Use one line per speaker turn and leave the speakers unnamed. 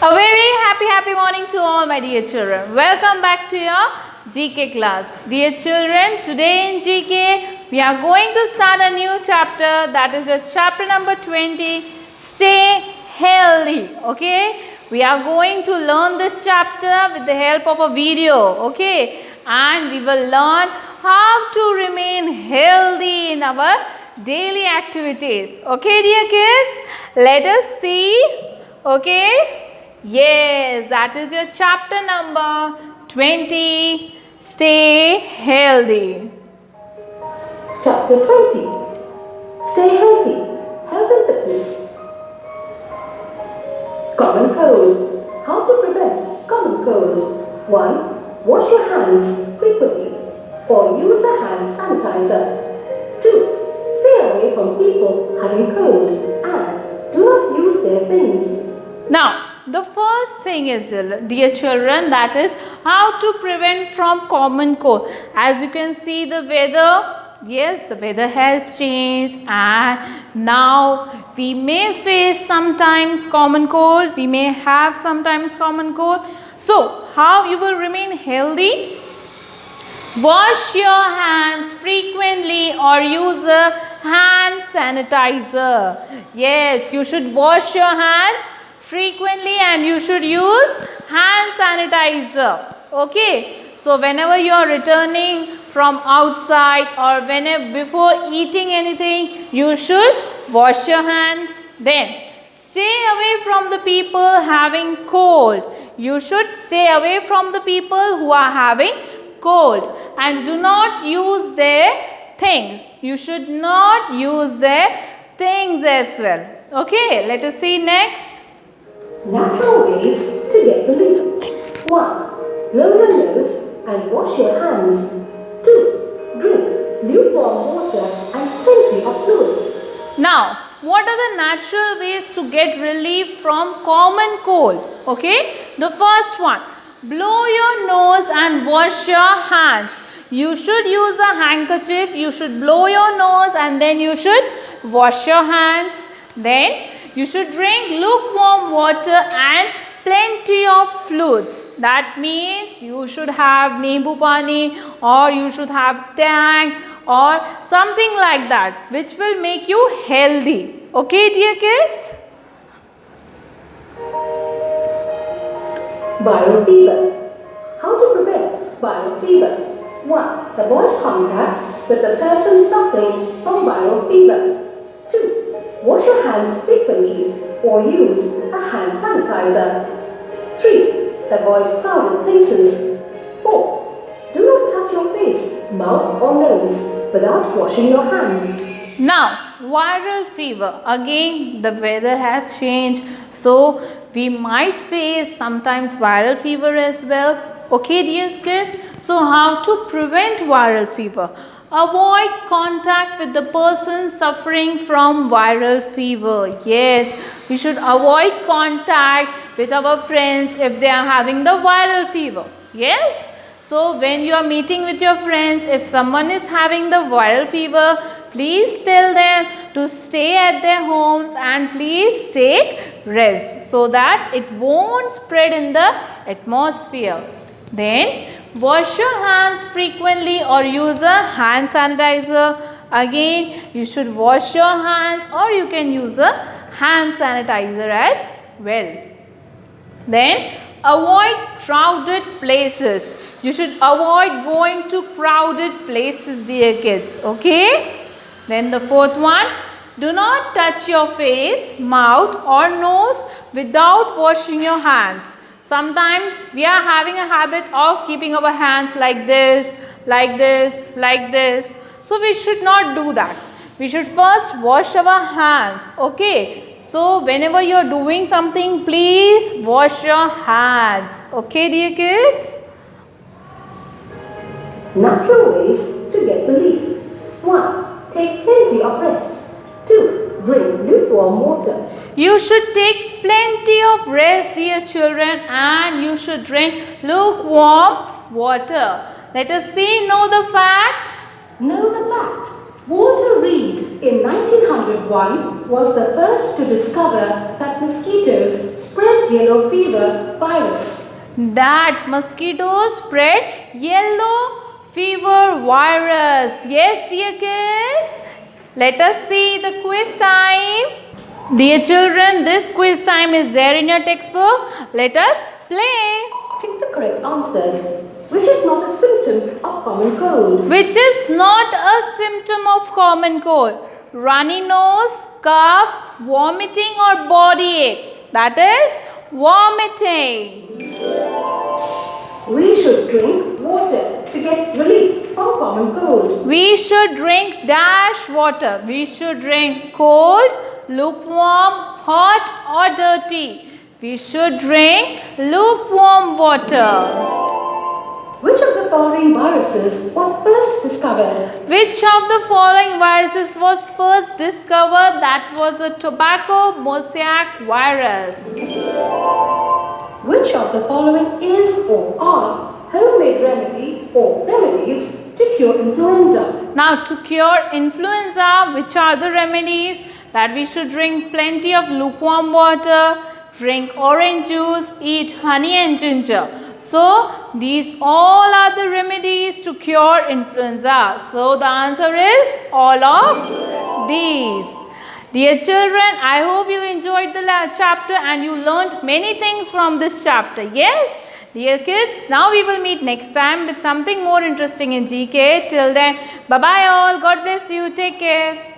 A very happy morning to all my dear children. Welcome back to your GK class. Dear children, today in GK we are going to start a new chapter, that is your chapter number 20, Stay Healthy. Okay, we are going to learn this chapter with the help of a video. Okay, and we will learn how to remain healthy in our daily activities. Okay dear kids, let us see. Okay, yes, that is your chapter number 20, Stay Healthy.
Chapter 20, Stay Healthy, Health and Fitness. Common Cold. How to prevent common cold. 1. Wash your hands frequently or use a hand sanitizer. 2. Stay away from people having cold and do not use their things.
Now, the first thing is, dear children, that is how to prevent from common cold. As you can see the weather, yes, the weather has changed and now we may face sometimes common cold, we may have sometimes common cold. So, how you will remain healthy? Wash your hands frequently or use a hand sanitizer. Yes, you should wash your hands frequently and you should use hand sanitizer. Okay, so whenever you are returning from outside or whenever before eating anything, you should wash your hands. Then stay away from the people having cold. You should stay away from the people who are having cold and do not use their things. You should not use their things as well. Okay, let us see next.
Natural ways to get relief. 1. Blow your nose and wash your hands. 2. Drink lukewarm water and plenty of fluids.
Now, what are the natural ways to get relief from common cold? Okay, the first one, blow your nose and wash your hands. You should use a handkerchief, you should blow your nose and then you should wash your hands. Then you should drink lukewarm water and plenty of fluids. That means you should have Nimbu Pani or you should have Tang or something like that which will make you healthy. Okay dear kids?
Viral fever. How to prevent viral fever? 1. Avoid contact with the person suffering from viral fever. 2. Wash your hands frequently or use a hand sanitizer. 3. Avoid crowded places. 4. Do not touch your face, mouth or nose without washing your hands.
Now, viral fever. Again, the weather has changed. So, we might face sometimes viral fever as well. Okay, dear kids? So, how to prevent viral fever? Avoid contact with the person suffering from viral fever. Yes, we should avoid contact with our friends if they are having the viral fever. Yes. So, when you are meeting with your friends, if someone is having the viral fever, please tell them to stay at their homes and please take rest so that it won't spread in the atmosphere. Then, wash your hands frequently or use a hand sanitizer. Again, you should wash your hands or you can use a hand sanitizer as well. Then, avoid crowded places. You should avoid going to crowded places, dear kids. Okay? Then the fourth one, do not touch your face, mouth or nose without washing your hands. Sometimes we are having a habit of keeping our hands like this, like this, like this. So we should not do that. We should first wash our hands. Okay. So whenever you are doing something, please wash your hands. Okay, dear kids?
Natural ways to get relief. 1. Take plenty of rest. 2. Drink lukewarm water.
You should take plenty of rest, dear children, and you should drink lukewarm water. Let us see, know the fact.
Know the fact. Walter Reed in 1901 was the first to discover that mosquitoes spread yellow fever virus.
That mosquitoes spread yellow fever virus. Yes, dear kids. Let us see the quiz time. Dear children, this quiz time is there in your textbook. Let us play.
Tick the correct answers. Which is not a symptom of common cold?
Which is not a symptom of common cold? Runny nose, cough, vomiting or body ache. That is vomiting.
We should drink water to get relief from common cold.
We should drink dash water. We should drink cold, lukewarm, hot or dirty. We should drink lukewarm water.
Which of the following viruses was first discovered?
Which of the following viruses was first discovered? That was the tobacco mosaic virus.
Which of the following is or are homemade remedy or remedies to cure influenza?
Now, to cure influenza, which are the remedies? That we should drink plenty of lukewarm water, drink orange juice, eat honey and ginger. So, these all are the remedies to cure influenza. So, the answer is all of these. Dear children, I hope you enjoyed the chapter and you learnt many things from this chapter. Yes? Dear kids, now we will meet next time with something more interesting in GK. Till then, bye-bye all. God bless you. Take care.